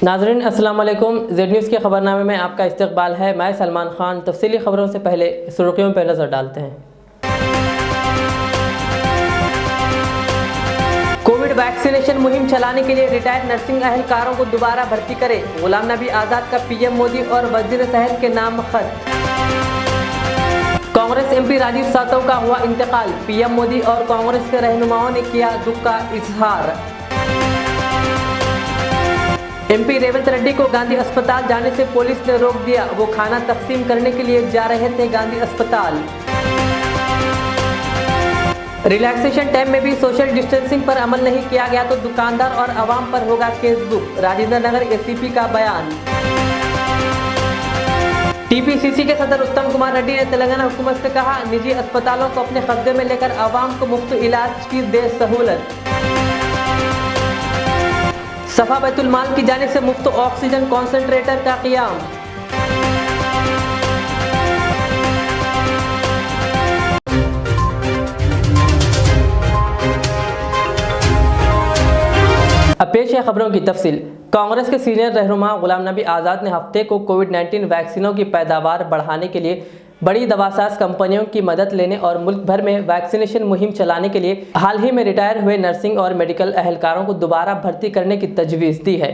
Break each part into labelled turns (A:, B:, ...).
A: नाज़रीन अस्सलाम वालेकुम। जेड न्यूज़ के खबरनामे में आपका इस्तकबाल है। मैं सलमान खान। तफसीली खबरों से पहले सुर्खियों पर नज़र डालते हैं। कोविड वैक्सीनेशन मुहिम चलाने के लिए रिटायर्ड नर्सिंग अहलकारों को दोबारा भर्ती करे। गुलाम नबी आज़ाद का पीएम मोदी और वज़ीर सेहत के नाम खत। कांग्रेस एमपी राजीव सातव का हुआ इंतकाल। पीएम मोदी और कांग्रेस के रहनुमाओं ने किया दुख का इजहार। एमपी रेवंत रेड्डी को गांधी अस्पताल जाने से पुलिस ने रोक दिया। वो खाना तकसीम करने के लिए जा रहे थे गांधी अस्पताल। रिलैक्सेशन टाइम में भी सोशल डिस्टेंसिंग पर अमल नहीं किया गया तो दुकानदार और आवाम पर होगा case book. Rajendra Nagar ACP का बयान। टीपीसीसी के सदर उत्तम कुमार रेड्डी ने तेलंगाना हुकूमत से कहा, निजी अस्पतालों को अपने कब्जे में लेकर आवाम को मुफ्त इलाज की दे सहूलत। सफा बैतुल माल की जानिब से मुफ्त ऑक्सीजन कॉन्सेंट्रेटर का क़ियाम। अब पेश है खबरों की तफसील। कांग्रेस के सीनियर रहनुमा गुलाम नबी आज़ाद ने हफ्ते को कोविड-19 वैक्सीनों की पैदावार बढ़ाने के लिए बड़ी दवासाज कंपनियों की मदद लेने और मुल्क भर में वैक्सीनेशन मुहिम चलाने के लिए हाल ही में रिटायर हुए नर्सिंग और मेडिकल अहलकारों को दोबारा भर्ती करने की तजवीज़ दी है।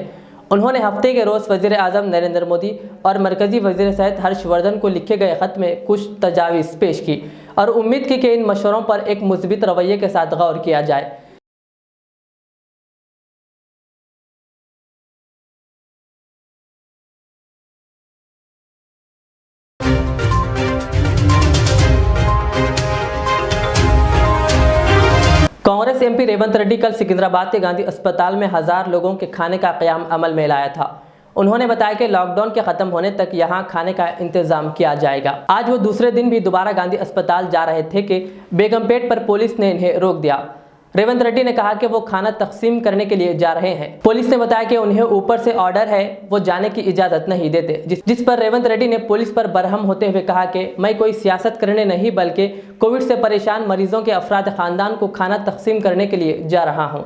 A: उन्होंने हफ्ते के रोज़ वज़ीर आज़म नरेंद्र मोदी और मरकज़ी वज़ीर सेहत हर्षवर्धन को लिखे गए ख़त में कुछ तजावीज़ पेश की और उम्मीद की कि इन मशवरों पर एक मुस्बित रवैये के साथ गौर किया जाए। कांग्रेस एमपी रेवंत रेड्डी कल सिकंदराबाद के गांधी अस्पताल में 1000 लोगों के खाने का क़याम अमल में लाया था। उन्होंने बताया कि लॉकडाउन के ख़त्म होने तक यहां खाने का इंतजाम किया जाएगा। आज वो दूसरे दिन भी दोबारा गांधी अस्पताल जा रहे थे कि बेगमपेट पर पुलिस ने इन्हें रोक दिया। रेवंत रेड्डी ने कहा कि वो खाना तकसीम करने के लिए जा रहे हैं। पुलिस ने बताया कि उन्हें ऊपर से ऑर्डर है, वो जाने की इजाज़त नहीं देते। जिस पर रेवंत रेड्डी ने पुलिस पर बरहम होते हुए कहा कि मैं कोई सियासत करने नहीं बल्कि कोविड से परेशान मरीजों के अफराद खानदान को खाना तकसीम करने के लिए जा रहा हूँ।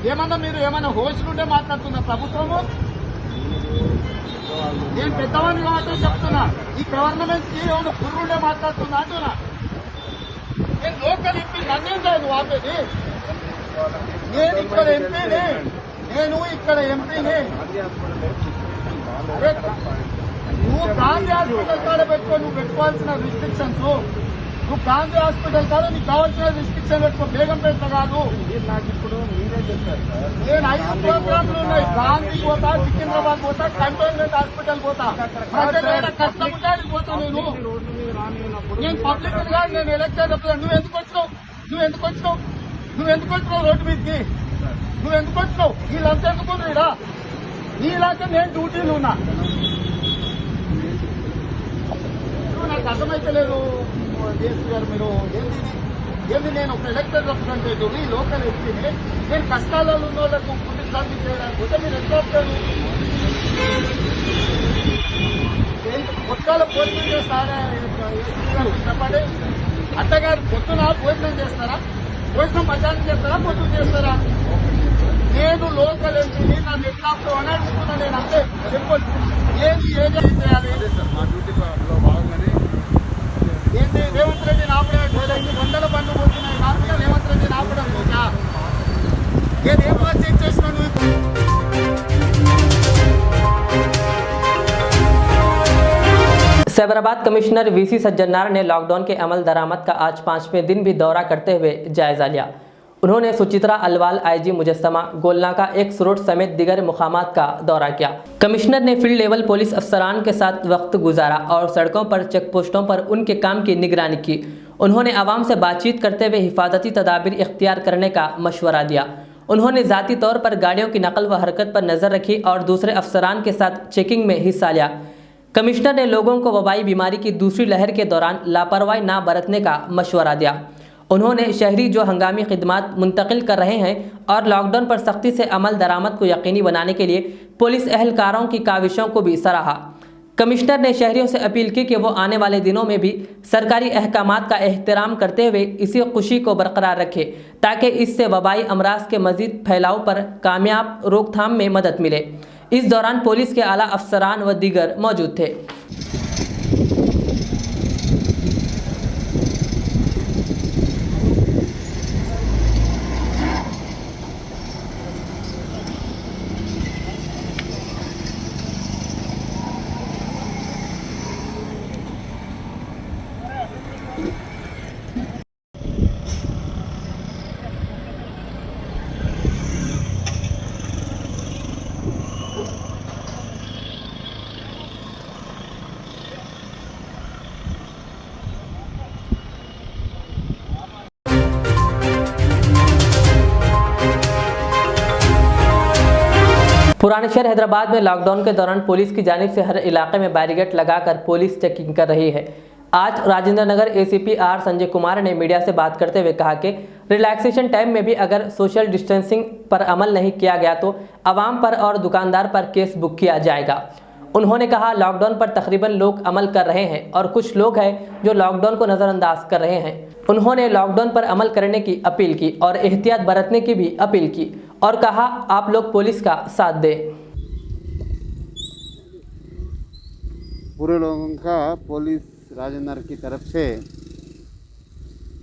B: ఏమన్నా మీరు ఏమైనా హోస్లుంటే మాట్లాడుతున్నా ప్రభుత్వము నేను పెద్దవాడిని కాబట్టి చెప్తున్నా ఈ గవర్నమెంట్ కి ఏమైనా కుర్రుండే మాట్లాడుతున్నా అంటున్నా నేను లోకల్ ఎంపీ నన్నేం కాదు ఆపేది నేను ఇక్కడ ఎంపీని అరే నువ్వు గాంధీ హాస్పిటల్ కాడ పెట్టుకో నువ్వు పెట్టుకోవాల్సిన రిస్ట్రిక్షన్స్ నువ్వు గాంధీ హాస్పిటల్ కాదు నీకు కావాల్సిన రిస్ట్రిక్షన్ పెట్టుకో బేగంపేట కాదు నాకు ఇప్పుడు మీరే చెప్పారు నేను 5 ప్రోగ్రాంలు ఉన్నాయి గాంధీ పోతా సికింద్రాబాద్ పోతా కంటోన్మెంట్ హాస్పిటల్ పోతా కష్టపడానికి పోతా నేను పబ్లిక్ గా నేను ఎలక్షన్ చెప్తాను నువ్వు ఎందుకు వచ్చినావు రోడ్డు మీదకి నువ్వు ఎందుకు వచ్చినావు వీళ్ళంతా ఎందుకు రీడా నీలాంటి నేను డ్యూటీలు ఉన్నా నాకు అర్థమైతే లేదు జేసీ గారు మీరు ఏంది నేను ఒక ఎలక్టెడ్ రిప్రజెంటేటివ్ లోకల్ ఎంపీని నేను కష్టాలలో ఉన్న వాళ్ళకు పుట్టి సర్వీస్ చేయడానికి పోతే మీరు ఎంత వస్తారు కొత్తలో భోజనం చేస్తారా చెప్పండి అత్తగారు పొద్దున భోజనం చేస్తారా భోజనం మధ్యాహ్నం చేస్తారా పొద్దున చేస్తారా నేను లోకల్ ఎంపీని నన్ను ఎట్లా అని అడుగుతున్నా నేను అంతే సింపుల్ ఏంది ఏం చేయాలి మా డ్యూటీలో భాగంగానే ఏంటి రేవంత్ రెడ్డిని ఆపడం ఇన్ని 100 బండ్లు పోతున్నాయి నార్మల్గా రేవంత్ రెడ్డిని ఆపడం లేదా ఏం చెక్ చేస్తున్నాను
A: सैबराबाद कमिश्नर वीसी सज्जनार ने लॉकडाउन के अमल दरामद का आज 5वें दिन भी दौरा करते हुए जायजा लिया। उन्होंने सुचित्रा अल्वाल आईजी मुजस्समा गोलनाका एक स्रोत समेत दिगर मुकामात का दौरा किया। कमिश्नर ने फील्ड लेवल पुलिस अफसरान के साथ वक्त गुजारा और सड़कों पर चेक पोस्टों पर उनके काम की निगरानी की। उन्होंने आवाम से बातचीत करते हुए हिफाजती तदाबीर इख्तियार करने का मशवरा दिया। उन्होंने ज़ाती तौर पर गाड़ियों की नकल व हरकत पर नज़र रखी और दूसरे अफसरान के साथ चेकिंग में हिस्सा लिया। कमिश्नर ने लोगों को वबाई बीमारी की दूसरी लहर के दौरान लापरवाही न बरतने का मशवरा दिया। उन्होंने शहरी जो हंगामी खिदमात मुंतकिल कर रहे हैं और लॉकडाउन पर सख्ती से अमल दरामद को यकीनी बनाने के लिए पुलिस एहलकारों की काविशों को भी सराहा। कमिश्नर ने शहरियों से अपील की कि वो आने वाले दिनों में भी सरकारी अहकामात का एहतराम करते हुए इसी खुशी को बरकरार रखें ताकि इससे वबाई अमराज के मजीद फैलाव पर कामयाब रोकथाम में मदद मिले। इस दौरान पुलिस के आला अफसरान व दीगर मौजूद थे। पुराने शहर हैदराबाद में लॉकडाउन के दौरान पुलिस की जानिब से हर इलाके में बैरिकेड लगाकर पुलिस चेकिंग कर रही है। आज राजेंद्र नगर एसीपी आर संजय कुमार ने मीडिया से बात करते हुए कहा कि रिलैक्सेशन टाइम में भी अगर सोशल डिस्टेंसिंग पर अमल नहीं किया गया तो आवाम पर और दुकानदार पर केस बुक किया जाएगा। उन्होंने कहा लॉकडाउन पर तकरीबन लोग अमल कर रहे हैं और कुछ लोग हैं जो लॉकडाउन को नज़रअंदाज कर रहे हैं। उन्होंने लॉकडाउन पर अमल करने की अपील की और एहतियात बरतने की भी अपील की और कहा आप लोग पुलिस का साथ दें।
C: पूरे लोगों का पुलिस राजेंद्र की तरफ से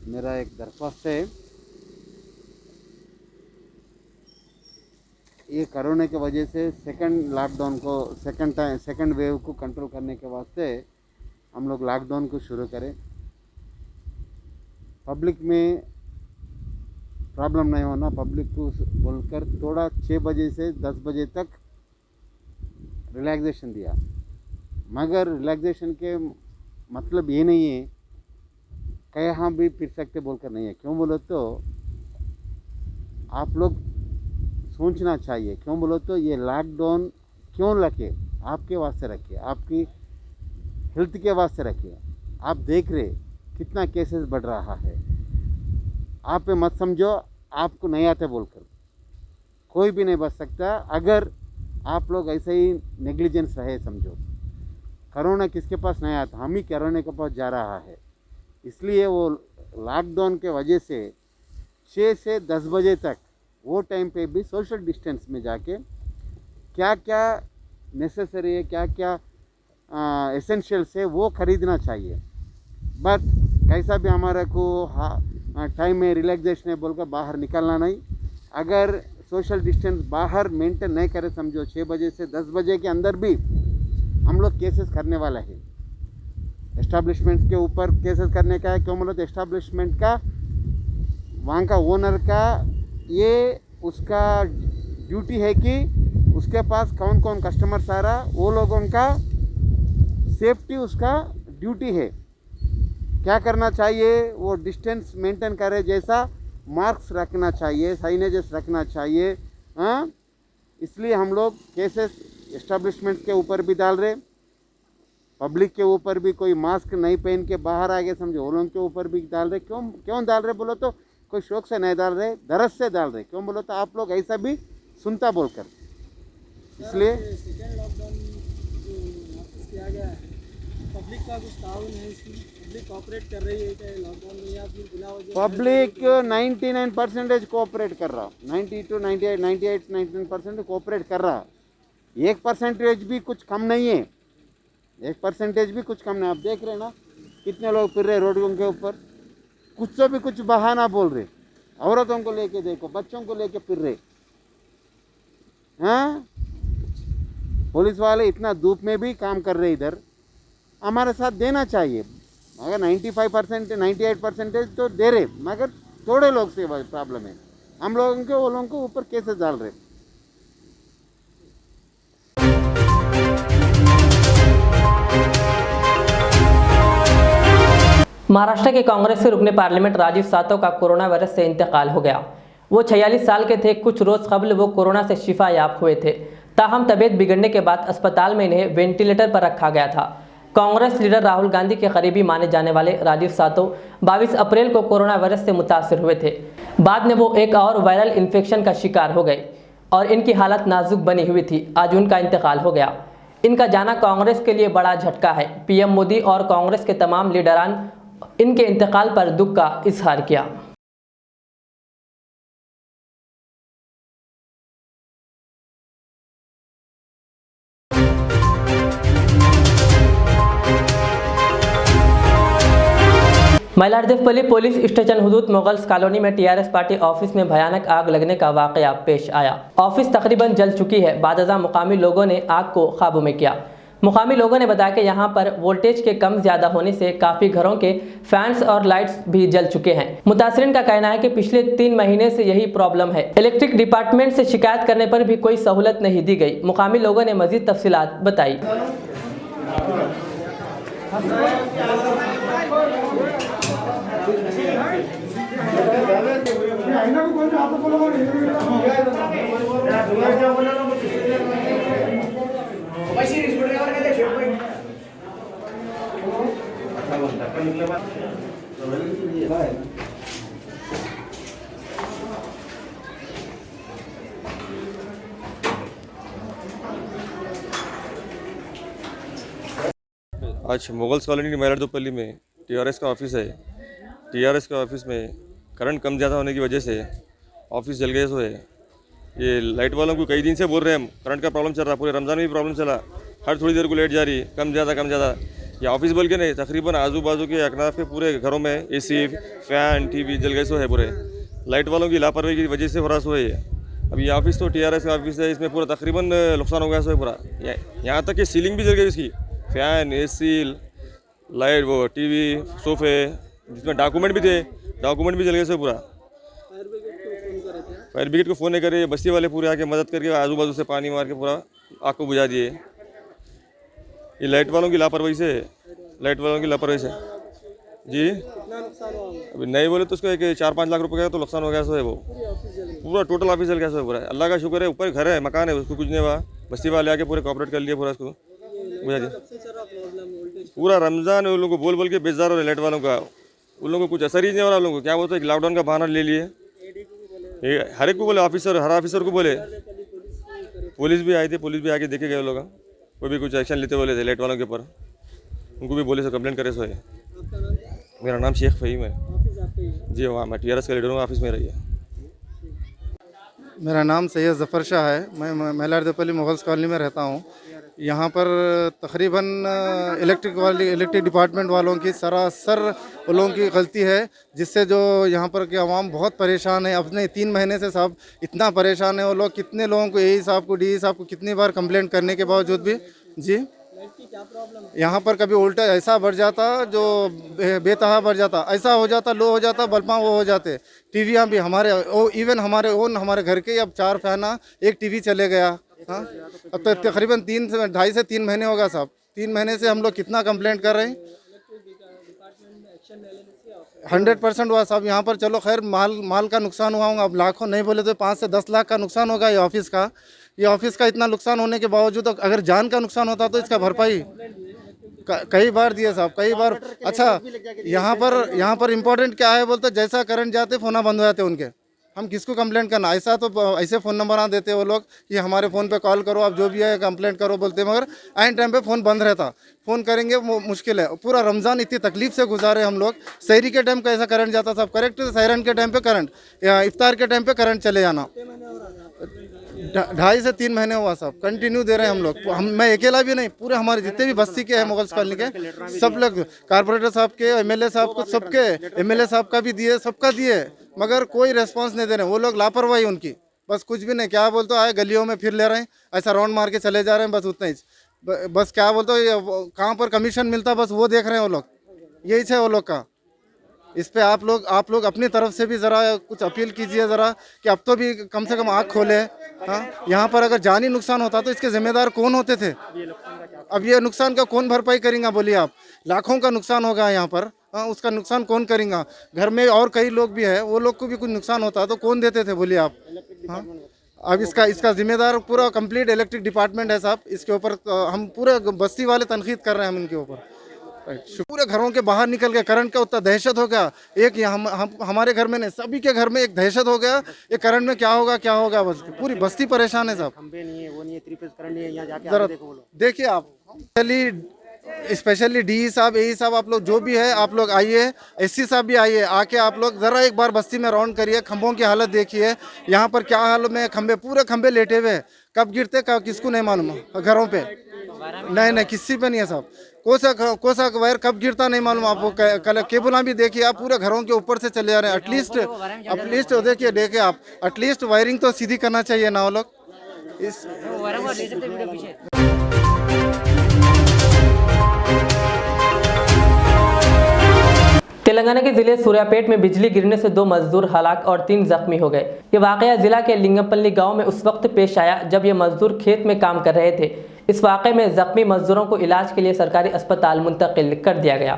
C: मेरा एक दरख्वास्त है, ये कोरोना की वजह से सेकंड लॉकडाउन को सेकंड वेव को कंट्रोल करने के वास्ते हम लोग लॉकडाउन को शुरू करें। पब्लिक में प्रॉब्लम नहीं होना, पब्लिक को बोलकर थोड़ा 6 बजे से 10 बजे तक रिलैक्सेशन दिया, मगर रिलैक्सेशन के मतलब ये नहीं है कहीं भी फिर सकते बोलकर नहीं है। क्यों बोलो तो आप लोग सोचना चाहिए, क्यों बोलो तो ये लॉकडाउन क्यों रखे, आपके वास्ते रखिए, आपकी हेल्थ के वास्ते रखिए। आप देख रहे कितना केसेस बढ़ रहा है, आप पे मत समझो आपको नहीं आते बोलकर, कोई भी नहीं बच सकता अगर आप लोग ऐसे ही नेग्लिजेंस रहे। समझो कोरोना किसके पास नहीं आता, हम ही कोरोना के पास जा रहा है। इसलिए वो लॉकडाउन के वजह से 6 से 10 बजे तक वो टाइम पे भी सोशल डिस्टेंस में जाके क्या क्या नेसेसरी है, क्या क्या एसेंशियल्स है वो ख़रीदना चाहिए। बट कैसा भी हमारे को टाइम में रिलैक्सेशन है बोलकर बाहर निकलना नहीं। अगर सोशल डिस्टेंस बाहर मेंटेन नहीं करे, समझो 6 बजे से 10 बजे के अंदर भी हम लोग केसेस करने वाला है। एस्टेब्लिशमेंट्स के ऊपर केसेस करने का है। क्यों बोलो तो एस्टेब्लिशमेंट का वहाँ का ओनर का ये उसका ड्यूटी है कि उसके पास कौन कौन कस्टमर्स आ रहा, वो लोगों का सेफ्टी उसका ड्यूटी है। क्या करना चाहिए, वो डिस्टेंस मेंटेन करे, जैसा मार्क्स रखना चाहिए, साइनेजेस रखना चाहिए। हाँ, इसलिए हम लोग केसेस एस्टेब्लिशमेंट के ऊपर भी डाल रहे, पब्लिक के ऊपर भी कोई मास्क नहीं पहन के बाहर आ गए समझो, उन लोगों के ऊपर भी डाल रहे। क्यों डाल रहे बोलो तो कोई शौक से नहीं डाल रहे, दरद से डाल रहे। क्यों बोलो तो आप लोग ऐसा भी सुनता बोलकर, इसलिए
D: सेकेंड लॉकडाउन जो वापस किया गया है, पब्लिक का कुछ ताउन है इसमें, पब्लिक कोऑपरेट कर रही है क्या लॉकडाउन में, या फिर बिना वजह
C: पब्लिक 99% कोऑपरेट कर रहा, 90 to 99% कोऑपरेट कर रहा। 1% भी कुछ कम नहीं है, 1% भी कुछ कम नहीं। आप देख रहे ना कितने लोग फिर रहे रोडों के ऊपर, कुछ तो भी कुछ बहाना बोल रहे, औरतों को लेके देखो, बच्चों को लेके फिर रहे। हाँ, पुलिस वाले इतना धूप में भी काम कर रहे, इधर हमारे साथ देना चाहिए। अगर 95% 98% तो दे रहे, मगर थोड़े लोग से प्रॉब्लम है, हम लोगों के वो लोगों को ऊपर केसेस डाल रहे।
A: महाराष्ट्र के कांग्रेस से रुकने पार्लियामेंट राजीव सातव का कोरोना वायरस से इंतकाल हो गया। वो 46 साल के थे। कुछ रोज कबल वो कोरोना से शिफा याब हुए थे, ताहम तबीयत बिगड़ने के बाद अस्पताल में इन्हें वेंटिलेटर पर रखा गया था। कांग्रेस लीडर राहुल गांधी के करीबी माने जाने वाले राजीव सातव 22 अप्रैल को कोरोना वायरस से मुतासिर हुए थे। बाद में वो एक और वायरल इन्फेक्शन का शिकार हो गए और इनकी हालत नाजुक बनी हुई थी। आज उनका इंतकाल हो गया। इनका जाना कांग्रेस के लिए बड़ा झटका है। पीएम मोदी और कांग्रेस के तमाम लीडरान इनके इंतकाल पर दुख का इजहार किया। मइलार्देपल्ली पुलिस स्टेशन हुदूद मुगल्स कॉलोनी में टीआरएस पार्टी ऑफिस में भयानक आग लगने का वाकया पेश आया। ऑफिस तकरीबन जल चुकी है। बादशाह मुकामी लोगों ने आग को काबू में किया। मुकामी लोगों ने बताया कि यहां पर वोल्टेज के कम ज्यादा होने से काफ़ी घरों के फैंस और लाइट्स भी जल चुके हैं। मुतासरीन का कहना है कि पिछले 3 महीने से यही प्रॉब्लम है। इलेक्ट्रिक डिपार्टमेंट से शिकायत करने पर भी कोई सहूलत नहीं दी गई। मुकामी लोगों ने मजीद तफसीलात बताई।
E: आज मुगल्स कॉलोनी मइलार्देपल्ली में टीआरएस का ऑफिस है। टीआरएस के ऑफिस में करंट कम ज़्यादा होने की वजह से ऑफिस जल गए। सो है ये लाइट वालों को कई दिन से बोल रहे हैं, करंट का प्रॉब्लम चल रहा, पूरे रमज़ान में भी प्रॉब्लम चला, हर थोड़ी देर को लाइट जा रही, कम ज़्यादा। ये ऑफिस बोल के नहीं, तकरीबन आजू बाजू के अकनाफ के पूरे घरों में एसी, फैन, टीवी जल गए। सो है पूरे लाइट वालों की लापरवाही की वजह से हो रहा। सो है अब ये ऑफिस तो टीआरएस का ऑफिस है, इसमें पूरा तकरीबन नुकसान हो गया। सो है पूरा, यहाँ तक कि सीलिंग भी जल गई इसकी, फैन, एसी, लाइट, वो टीवी, सोफे, जिसमें डॉक्यूमेंट भी थे, डॉक्यूमेंट भी जल गए। सो पूरा फायर ब्रिगेड को फ़ोन नहीं करे, बस्ती वाले पूरे आके मदद करके आजू बाजू से पानी मार के पूरा आग को बुझा दिए। ये लाइट वालों की लापरवाही से जी। अभी नहीं बोले तो उसको एक 4-5 लाख रुपए का तो नुकसान हो गया। सो है वो पूरा टोटल ऑफिस चल गया। सो है पूरा, अल्लाह का शुक्र है ऊपर घर है, मकान है, उसको कुछ नहीं हुआ। बस्ती वाले आके पूरे कॉपरेट कर लिए, पूरा उसको बुझा दिया। पूरा रमज़ान उन लोगों को बोल के बेजार हो रहे लाइट वालों का, उन लोगों को कुछ असर ही नहीं हो रहा। उन लोगों को क्या बोलते हैं, लॉकडाउन का बहाना ले लिए, हर एक को बोले, हर ऑफिसर को बोले। पुलिस भी आई थी, पुलिस भी आके देखे गए लोग, कोई भी कुछ एक्शन लेते बोले थे लाइट वालों के ऊपर, उनको भी बोले सो कंप्लेंट करे। सो है मेरा नाम शेख फ़हीम है जी, वहाँ मैं टीआरएस का लीडर हूँ, ऑफिस में रही है।
F: मेरा नाम सैयद ज़फ़र शाह है। मैं मइलार्देपल्ली मुगल्स कॉलोनी में रहता हूँ। यहाँ पर तकरीबन इलेक्ट्रिक डिपार्टमेंट वालों की सरासर उन लोगों की गलती है, जिससे जो यहाँ पर के अवाम बहुत परेशान है। अपने 3 महीने से साहब इतना परेशान है वो लोग, कितने लोगों को एई साहब को, डी साहब को कितनी बार कंप्लेंट करने के बावजूद भी जी यहाँ पर कभी उल्टा ऐसा बढ़ जाता जो बेतहा बढ़ जाता, ऐसा हो जाता, लो हो जाता, बल्बा वो हो जाते। टीवियाँ भी हमारे इवन हमारे घर के अब 4 फैना, 1 टीवी चले गया। हाँ, अब तो तकरीबन 2.5 से 3 महीने होगा साहब। 3 महीने से हम लोग कितना कंप्लेंट कर रहे हैं। 100% हुआ साहब। यहाँ पर चलो खैर माल का नुकसान हुआ होगा, अब लाखों नहीं बोले तो 5 से 10 लाख का नुकसान होगा। ये ऑफिस का इतना नुकसान होने के बावजूद अगर जान का नुकसान होता तो इसका भरपाई कई बार दिए साहब, कई बार। अच्छा, यहाँ पर इम्पोर्टेंट क्या है बोलते, जैसा करंट जाते फ़ोन बंद हो जाते उनके, हम किसको कंप्लेंट करना। ऐसा तो ऐसे फ़ोन नंबर आ देते वो लोग कि हमारे फ़ोन पे कॉल करो, आप जो भी है कंप्लेंट करो बोलते, मगर आइन टाइम पे फ़ोन बंद रहता। फ़ोन करेंगे वो मुश्किल है। पूरा रमज़ान इतनी तकलीफ़ से गुजारे हम लोग। सहरी के टाइम कैसा करंट जाता साहब, करेक्ट सहरन के टाइम पे करंट, या इफ्तार के टाइम पे करंट चले जाना। 2.5 से 3 महीने हुआ साहब, कंटिन्यू दे रहे हैं हम लोग। मैं अकेला भी नहीं, पूरे हमारे जितने भी बस्ती के हैं मुगल्स कॉलोनी के सब लोग, कारपोरेटर साहब के, एमएलए साहब को, सबके, एमएलए साहब का भी दिए, सबका दिए, मगर कोई रेस्पॉन्स नहीं दे रहे। वो लोग लापरवाही उनकी, बस कुछ भी नहीं। क्या बोलते आए गलियों में फिर ले रहे हैं, ऐसा राउंड मार के चले जा रहे हैं, बस उतना ही। बस क्या बोलते कहाँ पर कमीशन मिलता बस वो देख रहे हैं वो लोग। यही है वो लोग का। इस पे आप लोग अपनी तरफ से भी ज़रा कुछ अपील कीजिए ज़रा, कि अब तो भी कम से कम आँख खोले। हाँ, यहाँ पर अगर जानी नुकसान होता तो इसके जिम्मेदार कौन होते थे? अब ये नुकसान का कौन भरपाई करेगा बोलिए आप? लाखों का नुकसान होगा यहाँ पर। हाँ, उसका नुकसान कौन करेगा? घर में और कई लोग भी हैं, वो लोग को भी कुछ नुकसान होता तो कौन देते थे बोलिए आप? हाँ, अब इसका जिम्मेदार पूरा कंप्लीट इलेक्ट्रिक डिपार्टमेंट है साहब। इसके ऊपर हम पूरे बस्ती वाले तनकीद कर रहे हैं हम इनके ऊपर। पूरे घरों के बाहर निकल गया, करंट का उतना दहशत हो गया। एक हमारे घर में नहीं, सभी के घर में एक दहशत हो गया, ये करंट में क्या होगा बस पूरी बस्ती परेशान है साहब।
G: खंबे नहीं है, वो नहीं है, 3 फेज करंट नहीं है, यहाँ जाके
F: जरा
G: आके देखो बोलो।
F: देखिए आप, स्पेशली डी साहब, ए साहब, आप लोग जो भी है आप लोग आइए, एससी साहब भी आइए, आके आप लोग ज़रा एक बार बस्ती में राउंड करिए, खंभों की हालत देखिए, यहाँ पर क्या हाल में खंभे, पूरे खंभे लेटे हुए, कब गिरते कब किसको नहीं मालूम, घरों पे नहीं किसी पे नहीं है साहब, कोसा वायर कब गिरता नहीं मालूम आपको। कल केबल भी देखिए आप, पूरे घरों के ऊपर से चले जा रहे हैं। एटलीस्ट देखिए आप, एटलीस्ट वायरिंग तो सीधी करना चाहिए ना वो लोग इस।
A: तेलंगाना के जिले सूर्यापेट में बिजली गिरने से 2 मजदूर हलाक और 3 जख्मी हो गए। ये वाकया जिला के लिंगमपल्ली गांव में उस वक्त पेश आया जब ये मजदूर खेत में काम कर रहे थे। इस वाकये में जख्मी मजदूरों को इलाज के लिए सरकारी अस्पताल मुंतकिल कर दिया गया।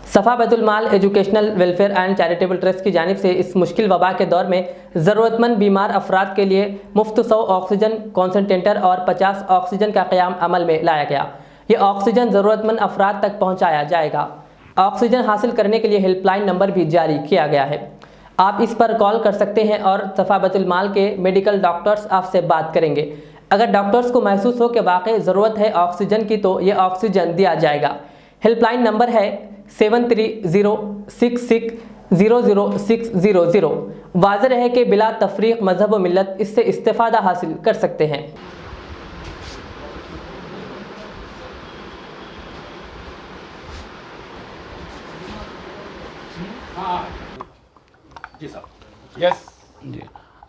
A: Safa Baitul Maal educational welfare and charitable trust की जानिब से इस मुश्किल वबा के दौर में ज़रूरतमंद बीमार अफराद के लिए मुफ्त 100 ऑक्सीजन कॉन्सनट्रेटर और 50 ऑक्सीजन का क़याम अमल में लाया गया। ये ऑक्सीजन ज़रूरतमंद अफराद तक पहुँचाया जाएगा। ऑक्सीजन हासिल करने के लिए हेल्पलाइन नंबर भी जारी किया गया है। आप इस पर कॉल कर सकते हैं और सफ़ा बैतुल माल के मेडिकल डॉक्टर्स आपसे बात करेंगे। अगर डॉक्टर्स को महसूस हो कि वाकई ज़रूरत है ऑक्सीजन की तो ये ऑक्सीजन दिया जाएगा। हेल्पलाइन नंबर है 7306600600। वाज़ेह है कि बिला तफरीक मजहब व मिल्लत इससे इस्तेफ़ादा हासिल कर सकते हैं।
H: जी,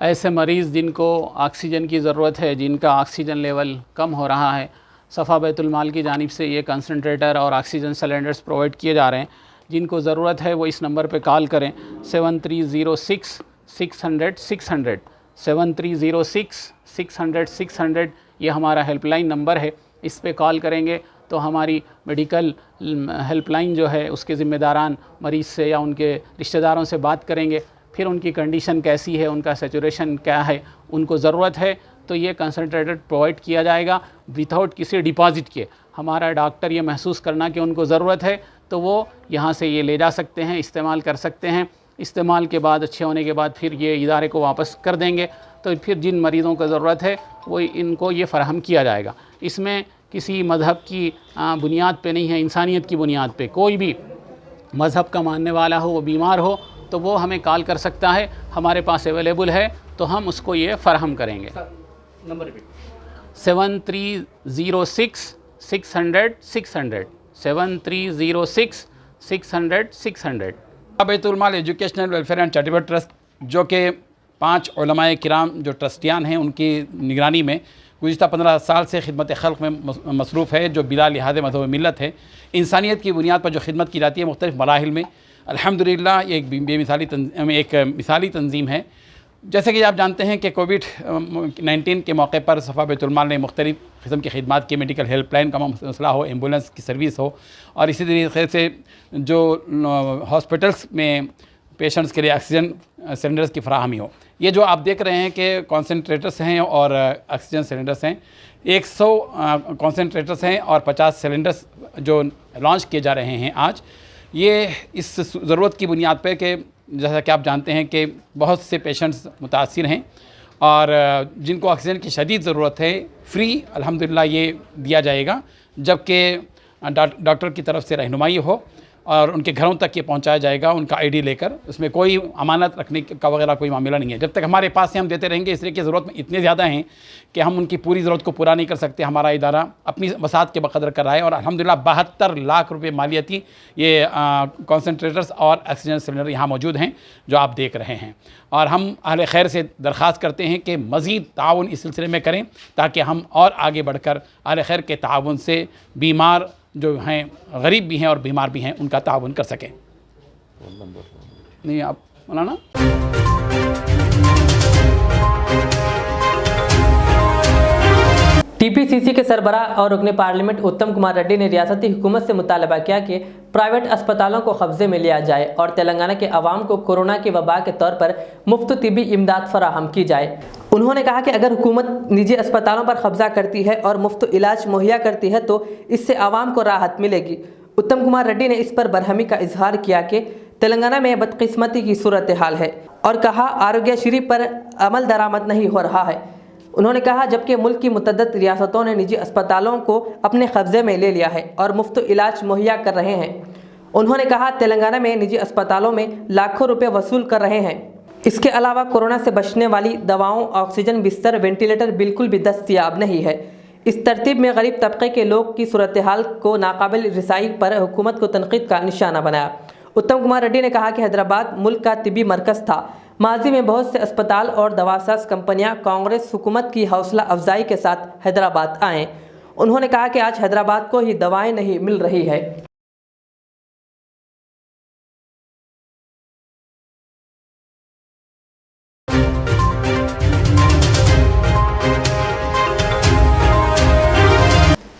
H: ऐसे मरीज़ जिनको ऑक्सीजन की ज़रूरत है, जिनका ऑक्सीजन लेवल कम हो रहा है, सफ़ा बैतुल माल की जानिब से ये कंसनट्रेटर और ऑक्सीजन सिलेंडर्स प्रोवाइड किए जा रहे हैं। जिनको ज़रूरत है वो इस नंबर पे कॉल करें 7306600600 7306600600। ये हमारा हेल्पलाइन नंबर है। इस पे कॉल करेंगे तो हमारी मेडिकल हेल्पलाइन जो है उसके ज़िम्मेदारान मरीज़ से या उनके रिश्तेदारों से बात करेंगे, फिर उनकी कंडीशन कैसी है, उनका सैचुरेशन क्या है, उनको ज़रूरत है तो ये कंसनट्रेटर प्रोवाइड किया जाएगा विदाउट किसी डिपॉज़िट के। हमारा डॉक्टर ये महसूस करना कि उनको ज़रूरत है तो वो यहाँ से ये ले जा सकते हैं, इस्तेमाल कर सकते हैं। इस्तेमाल के बाद अच्छे होने के बाद फिर ये इदारे को वापस कर देंगे। तो फिर जिन मरीज़ों को ज़रूरत है वो इनको ये फ़राहम किया जाएगा। इसमें किसी मज़हब की बुनियाद पे नहीं है, इंसानियत की बुनियाद पे। कोई भी मज़हब का मानने वाला हो, वो बीमार हो तो वो हमें कॉल कर सकता है, हमारे पास अवेलेबल है तो हम उसको ये फ़राहम करेंगे।
G: Number repeat
H: 7306600600 7306600600।
I: Betul Maal educational welfare and charitable trust जो कि 5 उलमाए किराम जो ट्रस्टियान हैं उनकी निगरानी में गुज़िश्ता 15 साल से खिदमत खल्क़ में मसरूफ़ है, जो बिला लिहाज़ मज़हब मिल्लत है। इंसानियत की बुनियाद पर जो खिदमत की जाती है मुख्तलिफ़ मराहिल में, अल्हम्दुलिल्लाह ये एक मिसाली तंजीम है। जैसे कि आप जानते हैं कि कोविड-19 के मौके पर सफ़ा बैतुल माल ने मुख्तलिफ़ किस्म की खिदमात की, मेडिकल हेल्पलाइन का मसला हो, एम्बुलेंस की सर्विस हो, और इसी तरीके से जो हॉस्पिटल्स में पेशेंट्स के लिए ऑक्सीजन सिलेंडर्स की फराहमी हो। ये जो आप देख रहे हैं कि कॉन्सनट्रेटर्स हैं और ऑक्सीजन सिलेंडर्स हैं, 100 कॉन्सनट्रेटर्स हैं और 50 सिलेंडर्स जो लॉन्च किए जा रहे हैं आज। ये इस ज़रूरत की बुनियाद पर कि जैसा कि आप जानते हैं कि बहुत से पेशेंट्स मुतासिर हैं और जिनको ऑक्सीजन की शदीद ज़रूरत है, फ्री अल्हम्दुलिल्लाह ये दिया जाएगा, जबकि डॉक्टर की तरफ से रहनुमाई हो और उनके घरों तक ये पहुंचाया जाएगा उनका आईडी लेकर। उसमें कोई अमानत रखने का वगैरह कोई मामला नहीं है। जब तक हमारे पास से हम देते रहेंगे, इसलिए कि ज़रूरत में इतने ज़्यादा हैं कि हम उनकी पूरी ज़रूरत को पूरा नहीं कर सकते। हमारा इदारा अपनी वसात के बकदर कर रहा है और अल्हम्दुलिल्लाह 72 लाख रुपए मालियती ये कॉन्सनट्रेटर्स और ऑक्सीजन सिलेंडर यहाँ मौजूद हैं जो आप देख रहे हैं। और हम अहले खैर से दरख्वास्त करते हैं कि मज़ीद ताउन इस सिलसिले में करें ताकि हम और आगे बढ़कर अहले खैर के ताउन से बीमार जो हैं, गरीब भी हैं और बीमार भी हैं, उनका ताउन कर सकें। नहीं आप मौलाना
A: टीपीसीसी के सरबराह और रुकने पार्लियामेंट उत्तम कुमार रेड्डी ने रियासती हुकूमत से मुतालबा किया कि प्राइवेट अस्पतालों को कब्जे में लिया जाए और तेलंगाना के अवाम को कोरोना की वबा के तौर पर मुफ्त तिब्बी इमदाद फराहम की जाए। उन्होंने कहा कि अगर हुकूमत निजी अस्पतालों पर कब्जा करती है और मुफ्त इलाज मुहैया करती है तो इससे आवाम को राहत मिलेगी। उत्तम कुमार रेड्डी ने इस पर बरहमी का इजहार किया कि तेलंगाना में बदकिस्मती की सूरत हाल है और कहा आरोग्यश्री पर अमल दरामद नहीं हो रहा है। उन्होंने कहा जबकि मुल्क की मुतअद्दिद रियासतों ने निजी अस्पतालों को अपने कब्जे में ले लिया है और मुफ्त इलाज मुहैया कर रहे हैं। उन्होंने कहा तेलंगाना में निजी अस्पतालों में लाखों रुपए वसूल कर रहे हैं। इसके अलावा कोरोना से बचने वाली दवाओं, ऑक्सीजन, बिस्तर, वेंटिलेटर बिल्कुल भी दस्तयाब नहीं है। इस तरतीब में गरीब तबके के लोग की सूरत हाल को नाकाबिल रिसाई पर हुकूमत को तनकीद का निशाना बनाया। उत्तम कुमार रेड्डी ने कहा कि हैदराबाद मुल्क का तिब्बी मरकज़ था। माजी में बहुत से अस्पताल और दवासाज कंपनियां कांग्रेस हुकूमत की हौसला अफजाई के साथ हैदराबाद आए। उन्होंने कहा कि आज हैदराबाद को ही दवाएं नहीं मिल रही है।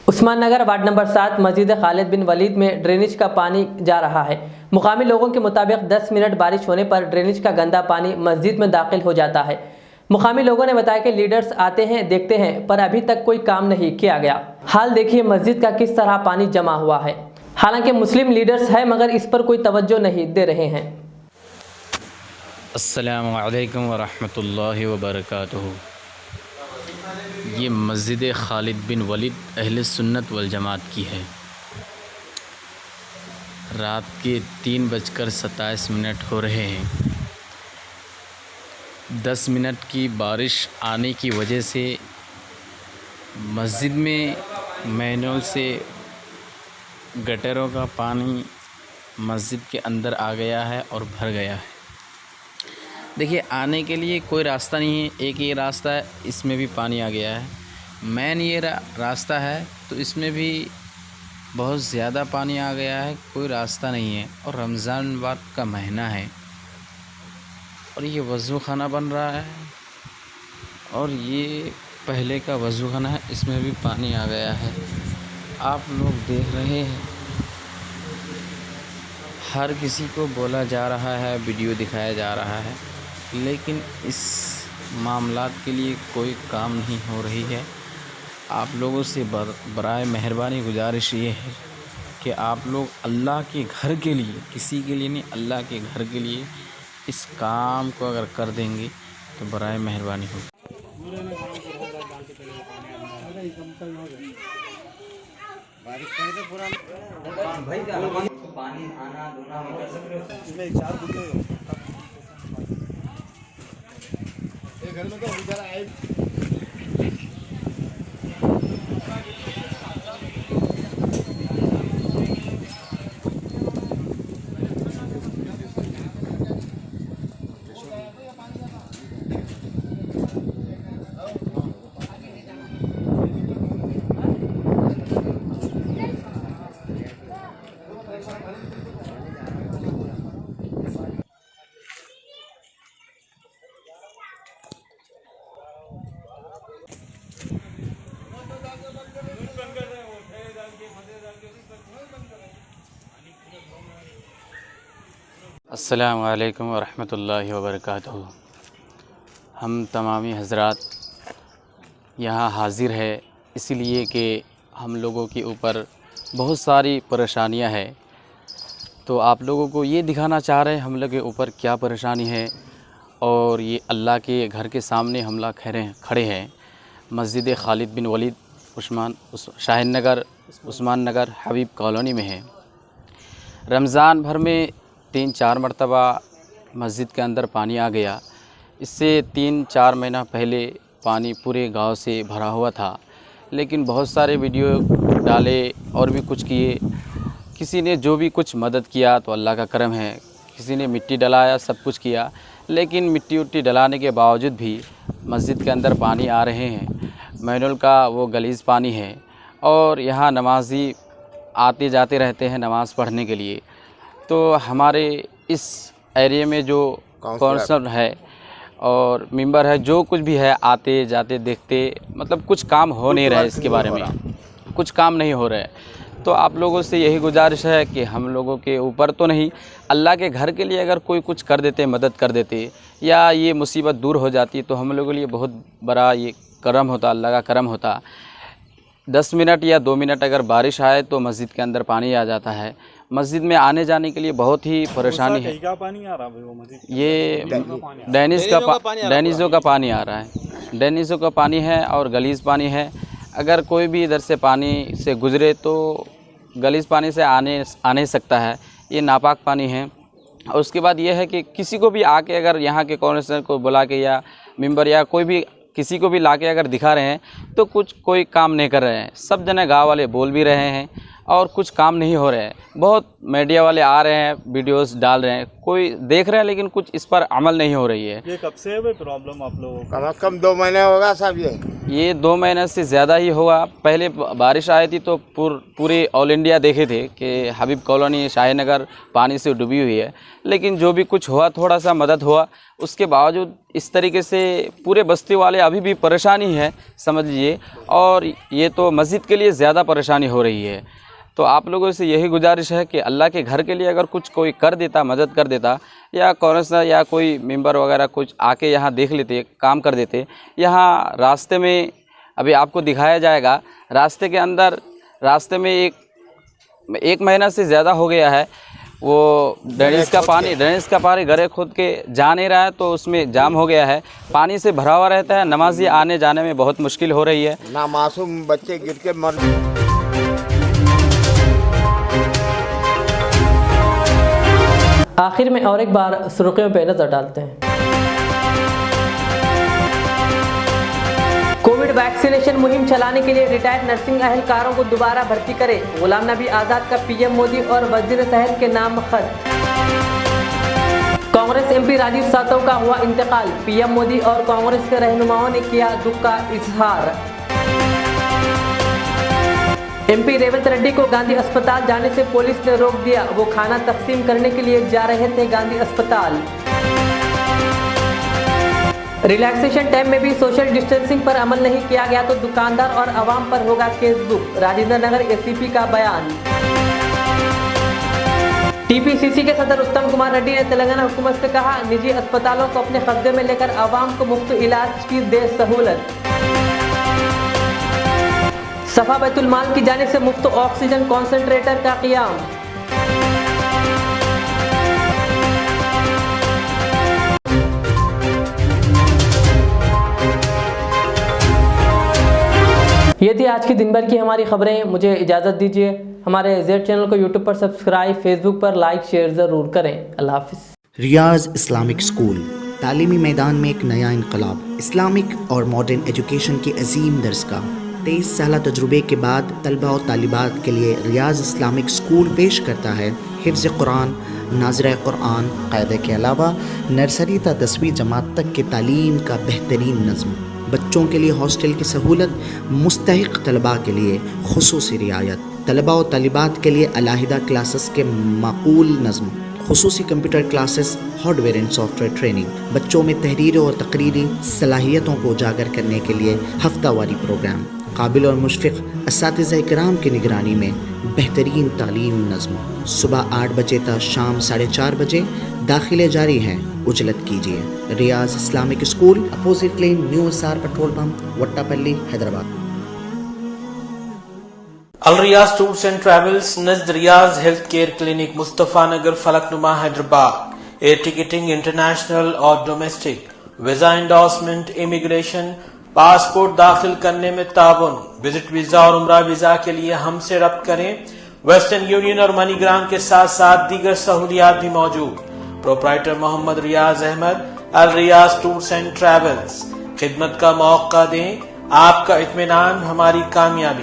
A: उस्मान नगर वार्ड नंबर 7 मस्जिद खालिद बिन वलीद में ड्रेनेज का पानी जा रहा है। मुकामी लोगों के मुताबिक 10 मिनट बारिश होने पर ड्रेनेज का गंदा पानी मस्जिद में दाखिल हो जाता है। मुकामी लोगों ने बताया कि लीडर्स आते हैं, देखते हैं, पर अभी तक कोई काम नहीं किया गया। हाल देखिए मस्जिद का किस तरह पानी जमा हुआ है। हालांकि मुस्लिम लीडर्स हैं मगर इस पर कोई तवज्जो नहीं दे रहे हैं।
J: अस्सलामु अलैकुम व रहमतुल्लाहि व बरकातुहू। ये मस्जिद खालिद बिन वलीद अहले सुन्नत वल जमात की है। रात के 3:27 हो रहे हैं। 10 मिनट की बारिश आने की वजह से मस्जिद में मैनुअल से गटरों का पानी मस्जिद के अंदर आ गया है और भर गया है। देखिए आने के लिए कोई रास्ता नहीं है, एक ये रास्ता है, इसमें भी पानी आ गया है। मेन ये रास्ता है तो इसमें भी बहुत ज़्यादा पानी आ गया है, कोई रास्ता नहीं है। और रमज़ान बात का महीना है और ये वज़ू खाना बन रहा है और ये पहले का वज़ू खाना है, इसमें भी पानी आ गया है। आप लोग देख रहे हैं, हर किसी को बोला जा रहा है, वीडियो दिखाया जा रहा है, लेकिन इस मामलात के लिए कोई काम नहीं हो रही है। आप लोगों से बराए मेहरबानी गुजारिश ये है कि आप लोग अल्लाह के घर के लिए, किसी के लिए नहीं, अल्लाह के घर के लिए इस काम को अगर कर देंगे तो बराए मेहरबानी होगी।
G: पानी आना धोना
B: घर में तो जरा आए।
J: अस्सलामु अलैकुम व रहमतुल्लाहि व बरकातुहू। हम तमामी हज़रात यहाँ हाज़िर है इसलिए कि हम लोगों के ऊपर बहुत सारी परेशानियाँ हैं, तो आप लोगों को ये दिखाना चाह रहे हैं हम लोग के ऊपर क्या परेशानी है। और ये अल्लाह के घर के सामने हम लोग खड़े हैं। मस्जिद खालिद बिन वलीद शाहीन नगर उस्मान नगर हबीब कॉलोनी में है। रमज़ान भर में 3-4 मरतबा मस्जिद के अंदर पानी आ गया। इससे 3-4 महीना पहले पानी पूरे गांव से भरा हुआ था, लेकिन बहुत सारे वीडियो डाले और भी कुछ किए। किसी ने जो भी कुछ मदद किया तो अल्लाह का करम है, किसी ने मिट्टी डलाया, सब कुछ किया, लेकिन मिट्टी उट्टी डलाने के बावजूद भी मस्जिद के अंदर पानी आ रहे हैं। मैनुअल का वो गलीज़ पानी है और यहाँ नमाजी आते जाते रहते हैं नमाज़ पढ़ने के लिए। तो हमारे इस एरिया में जो काउंसिलर है और मेंबर है जो कुछ भी है आते जाते देखते, मतलब कुछ काम हो नहीं रहा है, इसके बारे में कुछ काम नहीं हो रहा है। तो आप लोगों से यही गुजारिश है कि हम लोगों के ऊपर तो नहीं, अल्लाह के घर के लिए अगर कोई कुछ कर देते, मदद कर देते, या ये मुसीबत दूर हो जाती, तो हम लोगों के लिए बहुत बड़ा ये करम होता, अल्लाह का करम होता। 10 मिनट या 2 मिनट अगर बारिश आए तो मस्जिद के अंदर पानी आ जाता है। मस्जिद में आने जाने के लिए बहुत ही परेशानी है।
D: पानी आ रहा है वो मस्जिद,
J: ये डैनिज़ों का पानी आ रहा है, डैनिज़ों का पानी है और गलीज़ पानी है। अगर कोई भी इधर से पानी से गुज़रे तो गलीज़ पानी से आ नहीं सकता है, ये नापाक पानी है। और उसके बाद ये है कि किसी को भी आके अगर यहाँ के कॉर्पोरेशन को बुला के या मेंबर या कोई भी किसी को भी लाके अगर दिखा रहे हैं तो कोई काम नहीं कर रहे हैं। सब जने गाँव वाले बोल भी रहे हैं और कुछ काम नहीं हो रहे हैं। बहुत मीडिया वाले आ रहे हैं, वीडियोस डाल रहे हैं, कोई देख रहे हैं, लेकिन कुछ इस पर अमल नहीं हो रही है।
D: ये कब से है प्रॉब्लम आप लोगों को?
B: कम से कम 2 महीने होगा साहब।
J: ये 2 महीने से ज़्यादा ही होगा। पहले बारिश आई थी तो पूरे ऑल इंडिया देखे थे कि हबीब कॉलोनी शाहीनगर पानी से डूबी हुई है, लेकिन जो भी कुछ हुआ थोड़ा सा मदद हुआ, उसके बावजूद इस तरीके से पूरे बस्ती वाले अभी भी परेशानी है, समझ लीजिए। और ये तो मस्जिद के लिए ज़्यादा परेशानी हो रही है। तो आप लोगों से यही गुजारिश है कि अल्लाह के घर के लिए अगर कुछ कोई कर देता, मदद कर देता, या कौंसलर या कोई मेंबर वगैरह कुछ आके यहाँ देख लेते, काम कर देते। यहाँ रास्ते में अभी आपको दिखाया जाएगा, रास्ते में एक महीना से ज़्यादा हो गया है, वो ड्रेनेज का पानी गरे खुद के जा नहीं रहा है, तो उसमें जाम हो गया है, पानी से भरा हुआ रहता है। नमाजी आने जाने में बहुत मुश्किल हो रही है।
B: ना मासूम बच्चे गिर के मर।
A: आखिर में और एक बार सुर्खियों पे नजर डालते हैं। कोविड वैक्सीनेशन मुहिम चलाने के लिए रिटायर्ड नर्सिंग अहलकारों को दोबारा भर्ती करे, गुलाम नबी आजाद का पीएम मोदी और वजीर सेहत के नाम खत। कांग्रेस एमपी राजीव सातव का हुआ इंतकाल, पीएम मोदी और कांग्रेस के रहनुमाओं ने किया दुख का इजहार। एमपी रेवंत रेड्डी को गांधी अस्पताल जाने से पुलिस ने रोक दिया, वो खाना तकसीम करने के लिए जा रहे थे गांधी अस्पताल। रिलैक्सेशन टाइम में भी सोशल डिस्टेंसिंग पर अमल नहीं किया गया तो दुकानदार और आवाम पर होगा case book, Rajendra Nagar ACP का बयान। टीपीसीसी के सदर उत्तम कुमार रेड्डी ने तेलंगाना हुकूमत से कहा, निजी अस्पतालों को अपने कब्जे में लेकर आवाम को मुफ्त इलाज की दे सहूलत। सफा बैतुल माल की जानिब से मुफ्त ऑक्सीजन कॉन्सेंट्रेटर का क़ियाम। ये थी आज की दिन भर की हमारी खबरें। मुझे इजाज़त दीजिए। हमारे जेड चैनल को यूट्यूब पर सब्सक्राइब, फेसबुक पर लाइक शेयर ज़रूर करें। अल्लाह हाफिज़।
K: रियाज इस्लामिक स्कूल तालीमी मैदान में एक नया इनकलाब, इस्लामिक और मॉडर्न एजुकेशन की अजीम दरसगाह। 23 साल तजुर्बे के बाद तलबा और तालिबात के लिए रियाज इस्लामिक स्कूल पेश करता है हिफ्ज़ कुरान, नाज़िरा कुरान, क़ायदे के अलावा नर्सरी ता 10वीं जमात तक की तालीम का बेहतरीन नज़्म। बच्चों के लिए हॉस्टल की सहूलत, मुस्तहिक़ तलबा के लिए खुसूसी रियायत, तलबा और तालिबात के लिए अलहदा क्लासेस के माकूल नज़्म, खुसूसी computer classes, hardware and software training. बच्चों में तहरीरी और तकरीरी सलाहियतों को उजागर करने के लिए हफ्तावारी प्रोग्राम, काबिल और मुशफ़िक़ असातिज़ा इकराम की निगरानी में बेहतरीन तालीम नज़्म। सुबह 8 बजे तक शाम 4:30 बजे दाखिले जारी हैं, उजलत कीजिए। Riyaz Islamic school, opposite lane, new SR petrol pump, Vattapally, Hyderabad.
L: Al Riyaz tours and travels Najd Riyaz health care clinic, Mustafa Nagar, Falaknuma, Hyderabad. Air ticketing international और domestic, visa endorsement, immigration, passport दाखिल करने में ताउन, विजिट वीजा और उम्रा वीजा के लिए हमसे रब्त करें। वेस्टर्न यूनियन और मनीग्राम के साथ साथ दीगर सहूलियात भी मौजूद। Proprietor Mohammad Riyaz Ahmad, Al Riyaz tours and travels. खिदमत का मौका दें, आपका इत्मीनान हमारी कामयाबी।